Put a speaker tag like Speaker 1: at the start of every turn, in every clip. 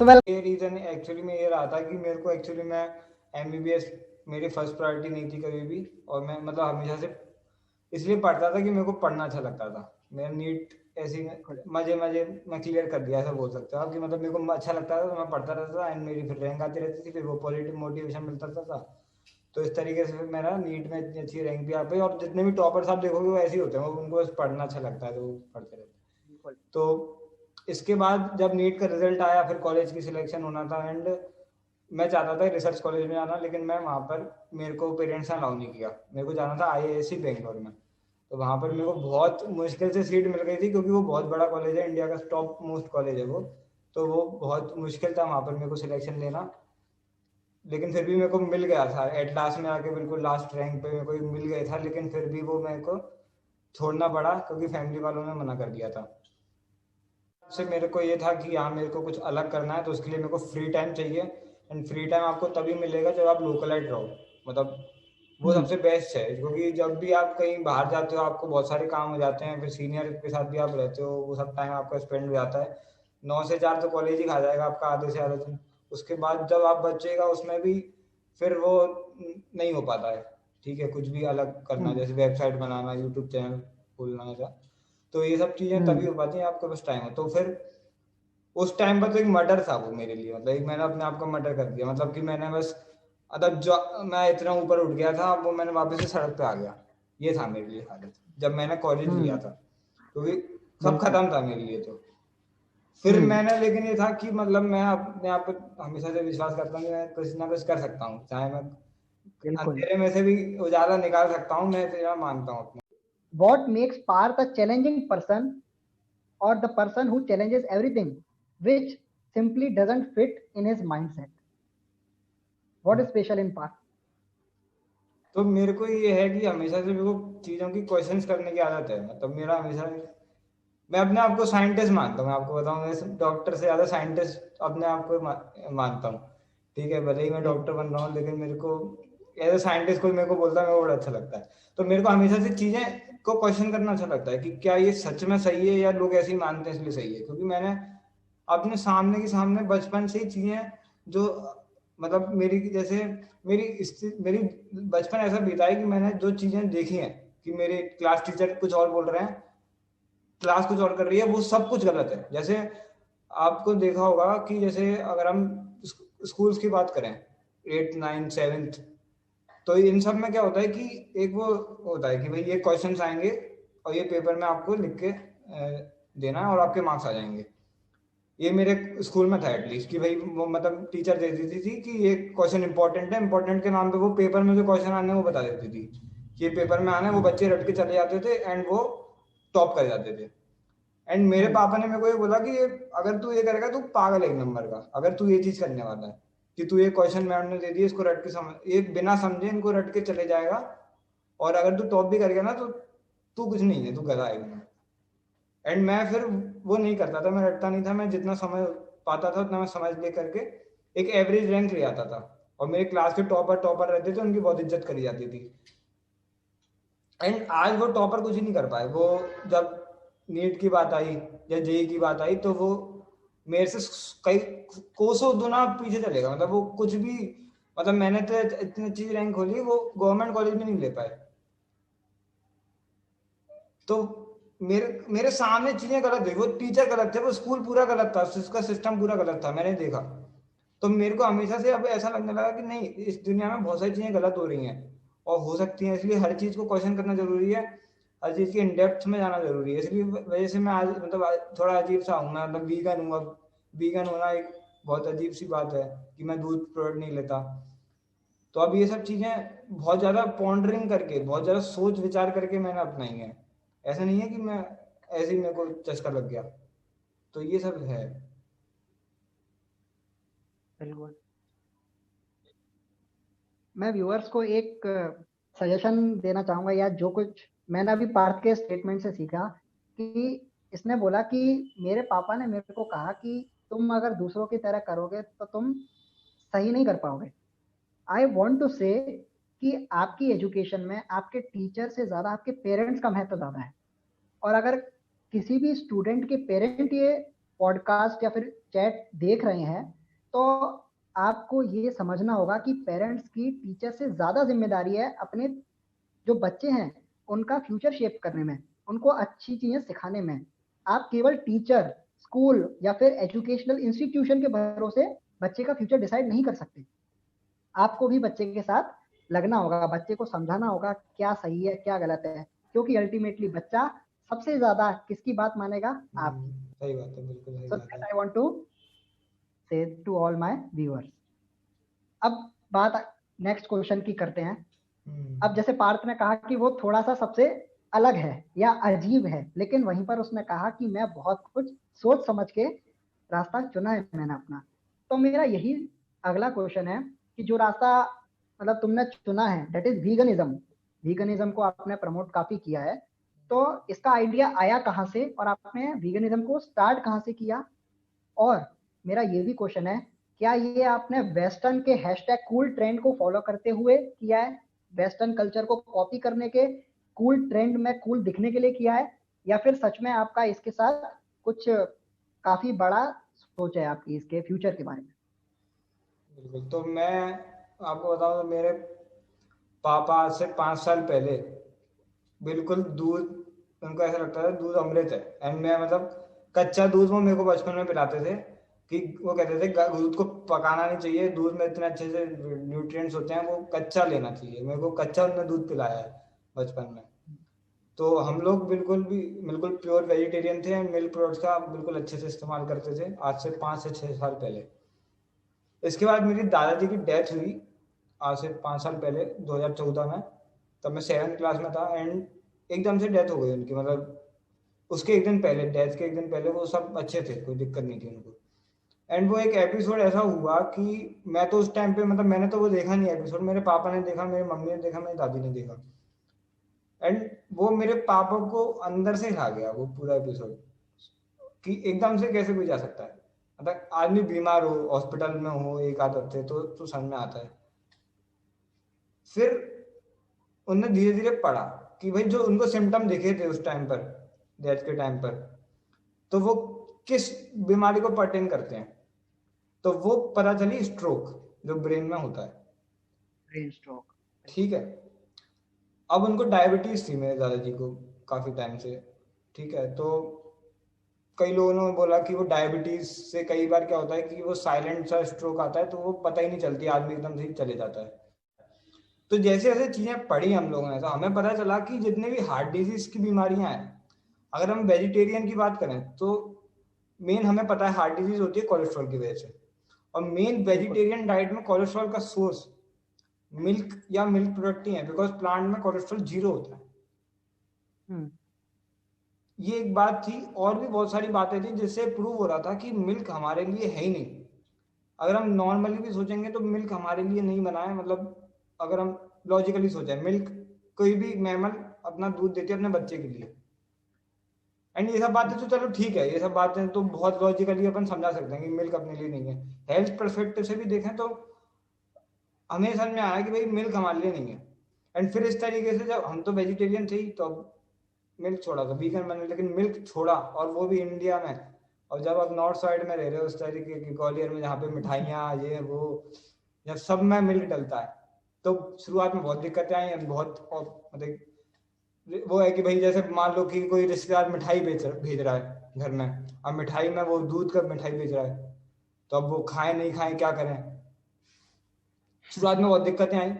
Speaker 1: So well,
Speaker 2: ये reason actually में ये रहा था कि मेरे को एक्चुअली मैं एमबीबीएस मेरी फर्स्ट प्रायोरिटी नहीं थी कभी भी, और मैं मतलब हमेशा से इसलिए पढ़ता था कि मेरे को पढ़ना अच्छा लगता था। मेरा नीट ऐसे ही मजे मजे में क्लियर कर दिया, ऐसा बोल सकते हो आप, कि मतलब मेरे को अच्छा लगता था तो मैं पढ़ता रहता था, एंड मेरी फिर रैंक आती रहती थी, फिर वो पॉजिटिव मोटिवेशन मिलता था। तो इस तरीके से फिर मेरा नीट में इतनी अच्छी रैंक भी आ पाई, और जितने भी टॉपर्स आप देखोगे वो ऐसे ही होते हैं, वो उनको बस पढ़ना अच्छा लगता है तो वो पढ़ते रहते हैं। तो इसके बाद जब नीट का रिजल्ट आया, फिर कॉलेज की सिलेक्शन होना था, एंड मैं चाहता था रिसर्च कॉलेज में जाना, लेकिन मैं वहाँ पर मेरे को पेरेंट्स ने अलाउ नहीं किया। मेरे को जाना था आईआईएससी बेंगलोर में। तो वहाँ पर मेरे को बहुत मुश्किल से सीट मिल गई थी, क्योंकि वो बहुत बड़ा कॉलेज है, इंडिया का टॉप मोस्ट कॉलेज है वो। तो वो बहुत मुश्किल था वहाँ पर मेरे को सिलेक्शन लेना, लेकिन फिर भी मेरे को मिल गया था एट लास्ट में आके, बिल्कुल लास्ट रैंक पे मेरे को मिल गया था, लेकिन फिर भी वो मेरे को छोड़ना पड़ा क्योंकि फैमिली वालों ने मना कर दिया था। से मेरे को ये था कि हाँ मेरे को कुछ अलग करना है, तो उसके लिए मेरे को फ्री टाइम चाहिए, एंड फ्री टाइम आपको तभी मिलेगा जब आप लोकलाइट रहो। मतलब वो सबसे बेस्ट है, क्योंकि जब भी आप कहीं बाहर जाते हो आपको बहुत सारे काम हो जाते हैं, फिर सीनियर के साथ भी आप रहते हो, वो सब टाइम आपका स्पेंड हो जाता है। 9 से 4 तो कॉलेज ही खा जाएगा आपका आधे से ज़्यादा दिन। उसके बाद जब आप बचेगा उसमें भी फिर वो नहीं हो पाता है। ठीक है, कुछ भी अलग करना, जैसे वेबसाइट बनाना, यूट्यूब चैनल खोलना, ऐसा। तो ये सब चीज़ें तभी हो पाती हैं आपके पास टाइम हो। तो फिर उस टाइम पर तो एक मर्डर था वो मेरे लिए, मतलब एक मैंने अपने आप को मर्डर कर दिया, मतलब कि मैंने बस मतलब जो मैं इतना ऊपर उठ गया था वो मैंने वापस से सड़क पे आ गया। ये था मेरे लिए हालत जब मैंने कॉलेज लिया था, क्योंकि सब
Speaker 1: बिल्कुल।
Speaker 2: खत्म था मेरे लिए। तो फिर मैंने, लेकिन ये था कि मतलब मैं अपने आप पर हमेशा से विश्वास करता हूँ कि मैं कुछ ना कुछ कर सकता हूँ, चाहे मैं
Speaker 1: बिल्कुल।
Speaker 2: अंधेरे में से भी उजाला निकाल सकता हूँ, मैं तेरा मानता हूँ अपने।
Speaker 1: What makes Parth a challenging person, or the person who challenges everything which simply doesn't fit in his mindset? What is special in Parth?
Speaker 2: तो मेरे को ये है कि हमेशा से मेरे को चीज़ों की क्वेश्चंस करने की आदत है, मतलब मेरा हमेशा, मैं अपने आप को साइंटिस्ट मानता हूँ। मैं आपको बताऊँ, मैं डॉक्टर से ज़्यादा साइंटिस्ट अपने आप को मानता हूँ। ठीक है, भले ही मैं डॉक्टर बन रहा हूँ, लेकिन मेरे को एज ए साइंटिस्ट कोई मेरे को बोलता है मेरे को बड़ा अच्छा लगता है। तो मेरे को हमेशा से चीज़ें को क्वेश्चन करना अच्छा लगता है कि क्या ये सच में सही है, या लोग ऐसे ही मानते हैं इसलिए सही है। क्योंकि मैंने अपने सामने के सामने बचपन से ही चीज़ें जो मतलब मेरी जैसे मेरी बचपन ऐसा बीता है कि मैंने जो चीज़ें देखी हैं कि मेरे क्लास टीचर कुछ और बोल रहे हैं, क्लास कुछ और कर रही है, वो सब कुछ गलत है। जैसे आपको देखा होगा कि जैसे अगर हम स्कूल्स की बात करें, 8th 9th 7th, तो इन सब में क्या होता है कि एक वो होता है कि भाई ये क्वेश्चंस आएंगे और ये पेपर में आपको लिख के देना है और आपके मार्क्स आ जाएंगे। ये मेरे स्कूल में था एटलीस्ट, कि भाई वो मतलब टीचर दे देती थी कि ये क्वेश्चन इंपॉर्टेंट है, इंपॉर्टेंट के नाम पे वो पेपर में जो क्वेश्चन आने हैं वो बता देती थी कि ये पेपर में आना है। वो बच्चे रट के चले जाते थे एंड वो टॉप कर जाते थे। एंड मेरे पापा ने मेरे को ये बोला कि अगर तू ये करेगा तू पागल है एक नंबर का, अगर तू ये चीज करने वाला है कि तू ये क्वेश्चन मैम ने दे दिए, इसको रट के समझ, ये बिना समझे इनको रट के चले जाएगा, और अगर तू टॉप भी करेगा ना तो तू कुछ नहीं है, तू गधा है। एंड मैं फिर वो नहीं करता था, मैं रटता नहीं था, मैं जितना समझ पाता था उतना मैं समझ ले करके एक एवरेज रैंक ले आता था। और मेरे क्लास के टॉपर टॉपर रहते थे, उनकी बहुत इज्जत करी जाती थी। एंड आज वो टॉपर कुछ ही नहीं कर पाए। वो जब नीट की बात आई या जेई की बात आई तो वो मेरे से कई कोसों गुना पीछे चलेगा, मतलब वो कुछ भी, मतलब मैंने तो इतनी अच्छी रैंक खोली, वो गवर्नमेंट कॉलेज में नहीं ले पाए। तो मेरे मेरे सामने चीजें गलत हुई, वो टीचर गलत थे, वो स्कूल पूरा गलत था, उसका सिस्टम पूरा गलत था, मैंने देखा। तो मेरे को हमेशा से अब ऐसा लगने लगा कि नहीं, इस दुनिया में बहुत सारी चीजें गलत हो रही हैं और हो सकती हैं, इसलिए हर चीज को क्वेश्चन करना जरूरी है। हर चीज की इन डेप्थ में जाना जरूरी है। इसलिए वजह से मैं आज मतलब थोड़ा अजीब सा हूँ, मैं मतलब वीगन हूँ अब। वीगन होना एक बहुत अजीब सी बात है कि मैं दूध प्रोडक्ट नहीं लेता। तो अब ये सब चीजें बहुत ज्यादा पॉन्डरिंग करके, बहुत ज्यादा सोच विचार करके मैंने अपनाई है। ऐसा नहीं है कि मैं ऐसे ही मेरे को चस्का लग गया। तो ये सब है।
Speaker 1: बिल्कुल। मैं व्यूअर्स को एक सजेशन देना चाहूंगा, या जो कुछ मैंने अभी पार्थ के स्टेटमेंट से सीखा, कि इसने बोला कि मेरे पापा ने मेरे को कहा कि तुम अगर दूसरों की तरह करोगे तो तुम सही नहीं कर पाओगे। आई वॉन्ट टू से कि आपकी एजुकेशन में आपके टीचर से ज्यादा आपके पेरेंट्स का महत्व ज्यादा है। और अगर किसी भी स्टूडेंट के पेरेंट ये पॉडकास्ट या फिर चैट देख रहे हैं, तो आपको ये समझना होगा कि पेरेंट्स की टीचर से ज़्यादा ज़िम्मेदारी है अपने जो बच्चे हैं, उनका फ्यूचर शेप करने में, उनको अच्छी चीज़ें सिखाने में। आप केवल टीचर, स्कूल या फिर एजुकेशनल इंस्टीट्यूशन के भरोसे बच्चे का फ्यूचर डिसाइड नहीं कर सकते। आपको भी बच्चे के साथ लगना होगा, बच्चे को समझाना होगा क्या सही है क्या गलत है, क्योंकि अल्टीमेटली बच्चा सबसे ज्यादा किसकी बात मानेगा? आपकी।
Speaker 2: सही बात है, बिल्कुल सही
Speaker 1: सो
Speaker 2: बात
Speaker 1: दैट
Speaker 2: है।
Speaker 1: आई वांट टू से टू ऑल माय व्यूअर्स। अब बात नेक्स्ट क्वेश्चन की करते हैं। अब जैसे पार्थ ने कहा कि वो थोड़ा सा सबसे अलग है या अजीब है, लेकिन वहीं पर उसने कहा कि मैं बहुत कुछ सोच समझ के रास्ता चुना है मैंने अपना। तो मेरा यही अगला क्वेश्चन है कि जो रास्ता मतलब तुमने चुना है, दैट इज वीगनिज्म। वीगनिज्म को आपने प्रमोट काफी किया है, तो इसका आइडिया आया कहाँ से और आपने वीगनिज्म को स्टार्ट कहाँ से किया? और मेरा ये भी क्वेश्चन है, क्या ये आपने वेस्टर्न के हैशटैग कूल ट्रेंड को फॉलो करते हुए किया है, वेस्टर्न कल्चर को कॉपी करने के कूल ट्रेंड में कूल दिखने के लिए किया है, या फिर सच में आपका इसके साथ कुछ काफी बड़ा सोच है आपकी इसके फ्यूचर के बारे में?
Speaker 2: बिल्कुल। तो मैं आपको बताऊं, तो मेरे पापा आज से 5 साल पहले बिल्कुल दूध, उनको ऐसा लगता था दूध अमृत है। एंड मैं मतलब कच्चा दूध वो मेरे को बचपन में पिलाते थे, कि वो कहते थे दूध को पकाना नहीं चाहिए, दूध में इतने अच्छे से न्यूट्रिएंट्स होते हैं, वो कच्चा लेना चाहिए। मेरे को कच्चा उन्होंने दूध पिलाया है बचपन में। तो हम लोग बिल्कुल प्योर वेजिटेरियन थे एंड मिल्क प्रोडक्ट्स का बिल्कुल अच्छे से इस्तेमाल करते थे आज से 5 से 6 साल पहले। इसके बाद मेरी दादाजी की डेथ हुई आज से 5 साल पहले, 2014 में। तब मैं 7th क्लास में था एंड एकदम से डेथ हो गई उनकी। मतलब उसके एक दिन पहले, डेथ के एक दिन पहले वो सब अच्छे थे, कोई दिक्कत नहीं थी उनको। एंड वो एक एपिसोड ऐसा हुआ कि मैं तो उस टाइम पे मतलब मैंने तो वो देखा नहीं एपिसोड, मेरे पापा ने देखा, मेरी मम्मी ने देखा, मेरी दादी ने देखा। एंड वो मेरे पापा को अंदर से खा गया वो पूरा एपिसोड, कि एकदम से कैसे कोई जा सकता है। मतलब आदमी बीमार हो, हॉस्पिटल में हो एक आध हफ्ते, तो समझ में आता है। फिर उन्हें धीरे धीरे पढ़ा कि भाई जो उनको सिम्टम दिखे थे उस टाइम पर, डेथ के टाइम पर, तो वो किस बीमारी को पर्टेन करते हैं। तो वो पता चली स्ट्रोक, जो ब्रेन में होता है।
Speaker 1: Brain stroke.
Speaker 2: ठीक है। अब उनको डायबिटीज थी मेरे दादाजी को काफी टाइम से। ठीक है। तो कई लोगों ने बोला कि वो डायबिटीज से कई बार क्या होता है कि वो साइलेंट सा स्ट्रोक आता है, तो वो पता ही नहीं चलती, आदमी एकदम से ही चले जाता है। तो जैसे जैसे चीजें पढ़ी हम लोगों ने, तो हमें पता चला कि जितने भी हार्ट डिजीज की बीमारियां हैं, अगर हम वेजिटेरियन की बात करें तो मेन हमें पता है हार्ट डिजीज होती है कोलेस्ट्रॉल की वजह से। और मेन
Speaker 1: बिल्कुल।
Speaker 2: वेजिटेरियन डाइट में कोलेस्ट्रॉल का सोर्स मिल्क या मिल्क प्रोडक्ट ही है, बिकॉज प्लांट में कोलेस्ट्रॉल 0 होता है।
Speaker 1: हम्म।
Speaker 2: ये एक बात थी, और भी बहुत सारी बातें थी जिससे प्रूव हो रहा था कि मिल्क हमारे लिए है ही नहीं। अगर हम नॉर्मली भी सोचेंगे तो मिल्क हमारे लिए नहीं बना है। मतलब अगर हम लॉजिकली सोचें, मिल्क कोई भी मैमल अपना दूध देती है अपने बच्चे के लिए। एंड ये सब बातें तो चलो ठीक है, ये सब बातें तो बहुत लॉजिकली अपन समझा सकते हैं कि मिल्क अपने लिए नहीं है। हेल्थ परस्पेक्टिव से भी देखें तो हमें समझ में आया कि भाई मिल्क हमारे लिए नहीं है। एंड फिर इस तरीके से जब हम तो वेजिटेरियन थे ही, तो मिल्क छोड़ा, तो वीगन बने, लेकिन मिल्क छोड़ा, और वो भी इंडिया में। और जब आप नॉर्थ साइड में रह रहे हो उस तरीके की ग्वालियर में, जहाँ पे मिठाइयाँ ये वो, जब सब में मिल्क डलता है, तो शुरुआत में बहुत दिक्कतें आई हैं बहुत। और मतलब वो है कि भाई जैसे मान लो कि कोई रिश्तेदार मिठाई भेज रहा है घर में, अब मिठाई में वो दूध का मिठाई भेज रहा है, तो अब वो खाएं नहीं खाएं क्या करें। शुरुआत में बहुत दिक्कतें आई,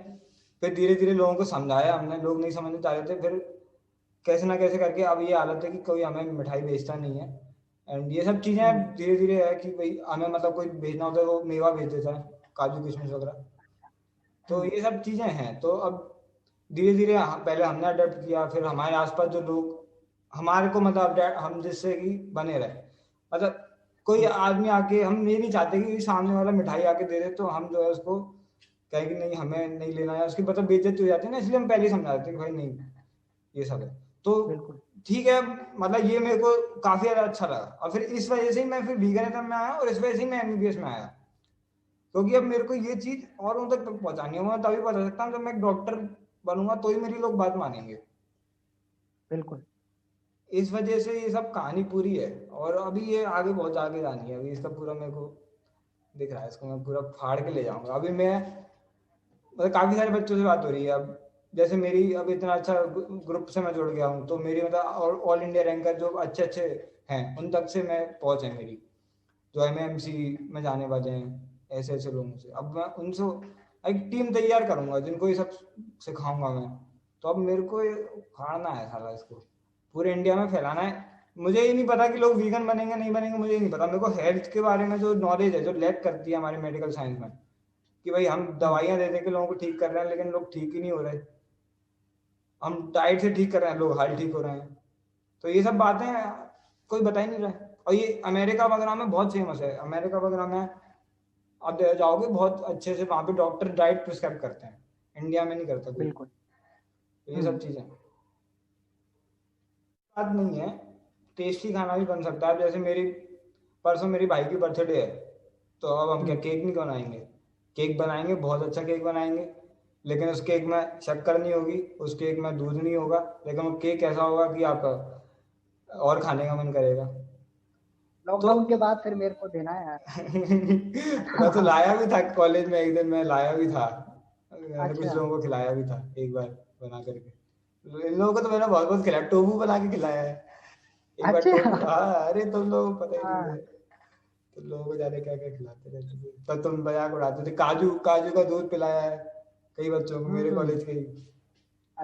Speaker 2: फिर धीरे धीरे लोगों को समझाया हमने, लोग नहीं समझने चाह रहे थे, फिर कैसे ना कैसे करके अब ये हालत है कि कोई हमें मिठाई बेचता नहीं है। एंड ये सब चीजें धीरे धीरे है कि भाई हमें मतलब कोई भेजना होता है वो मेवा भेज देता है, काजू किशमिश वगैरह। तो ये सब चीजें हैं। तो अब धीरे धीरे पहले हमने अडेप्ट किया, फिर हमारे आसपास जो लोग हमारे को मतलब हम जिससे कि बने रहे। मतलब कोई आदमी आके, हम ये नहीं चाहते कि सामने वाला मिठाई आके दे दे तो हम जो है उसको कहे कि नहीं हमें नहीं लेना है, उसकी मतलब बेइज्जती हो जाती है ना, इसलिए हम पहले ही समझा देते हैं कि भाई नहीं, ये सब है। तो
Speaker 1: बिल्कुल।
Speaker 2: ठीक है, मतलब ये मेरे को काफी ज्यादा अच्छा लगा, और फिर इस वजह से ही मैं फिर वीगनिज्म में आया, और इस वजह से ही मैं एमबीबीएस में आया। क्योंकि अब मेरे को ये चीज औरों तक पहुंचानी है, मैं तभी बता सकता हूँ जब मैं एक डॉक्टर बनूंगा, तो ही मेरी लोग बात मानेंगे।
Speaker 1: बिल्कुल।
Speaker 2: इस वजह से ये सब कहानी पूरी है, और अभी ये आगे बहुत आगे जानी है, अभी इसका पूरा मेरे को दिख रहा है, इसको मैं पूरा फाड़ के ले जाऊंगा। अभी मैं मतलब काफी सारे बच्चों से बात हो रही है अब, जैसे मेरी अब इतना अच्छा ग्रुप से मैं जुड़ गया हूँ, तो मेरी मतलब ऑल इंडिया रैंकर जो अच्छे अच्छे हैं उन तक से मैं पहुंच है मेरी, जो एमएमसी में जाने वाले हैं, ऐसे ऐसे लोगों से अब मैं उनसे एक टीम तैयार करूंगा जिनको ये सब सिखाऊंगा मैं। तो अब मेरे को ये उखाड़ना है साला, इसको पूरे इंडिया में फैलाना है। मुझे ये नहीं पता कि लोग वीगन बनेंगे नहीं बनेंगे, मुझे ये नहीं पता। मेरे को हेल्थ के बारे में जो नॉलेज है, जो लैक करती है हमारी मेडिकल साइंस में, कि भाई हम
Speaker 1: हम्म,
Speaker 2: दवाइयां दे दे के लोगों को ठीक कर रहे हैं लेकिन लोग ठीक ही नहीं हो रहे, हम डाइट से ठीक कर रहे हैं लोग हाल ठीक हो रहे हैं। तो ये सब बातें कोई बता ही नहीं रहा है। और ये अमेरिका वगैरह में बहुत फेमस है, अमेरिका वगैरह में आप जाओगे बहुत अच्छे से, वहां पे डॉक्टर डाइट प्रिस्क्राइब करते हैं, इंडिया में नहीं करता कोई।
Speaker 1: बिल्कुल।
Speaker 2: तो ये सब
Speaker 1: हम्म।
Speaker 2: चीजें बात नहीं है, टेस्टी खाना भी बन सकता है। जैसे मेरी परसों मेरी भाई की बर्थडे है, तो अब हम क्या
Speaker 1: हम्म।
Speaker 2: केक नहीं बनाएंगे? केक बनाएंगे, बहुत अच्छा केक बनाएंगे, लेकिन उस केक में शक्कर नहीं होगी, उस केक में दूध नहीं होगा, लेकिन वो केक ऐसा होगा कि आपका और खाने का मन करेगा। तो
Speaker 1: लॉकडाउन के बाद फिर मेरे को देना है यार।
Speaker 2: मैं तो लाया भी था कॉलेज में, एक दिन मैं लाया भी था, मैंने कुछ
Speaker 1: अच्छा।
Speaker 2: लोगों को खिलाया भी था एक बार बना करके। इन लोगों को तो मैंने बहुत बहुत खिलाया, टोफू बना के खिलाया है एक बार, टोफू।
Speaker 1: अच्छा।
Speaker 2: हाँ, अरे तुम लोगों को पता ही नहीं है,
Speaker 1: हाँ।
Speaker 2: तुम लोगों को जाने क्या क्या खिलाते रहते थे, तब तुम मजाक उड़ाते थे। काजू काजू का दूध पिलाया है कई बच्चों को, मेरे
Speaker 1: हम्म।
Speaker 2: कॉलेज के ही।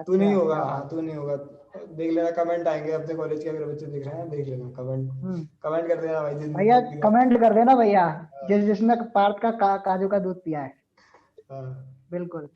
Speaker 2: तू नहीं
Speaker 1: अच्छा,
Speaker 2: होगा,
Speaker 1: क्या
Speaker 2: हाँ
Speaker 1: बात
Speaker 2: तू
Speaker 1: है।
Speaker 2: नहीं होगा। देख लेना, कमेंट आएंगे अपने कॉलेज के, अगर बच्चे दिख रहे हैं देख लेना कमेंट,
Speaker 1: हम्म।
Speaker 2: कमेंट कर देना भाई जिन
Speaker 1: भैया
Speaker 2: जब भी
Speaker 1: कमेंट कर देना भैया, जिसने पार्थ का काजू का दूध पिया है।
Speaker 2: हाँ।
Speaker 1: बिल्कुल।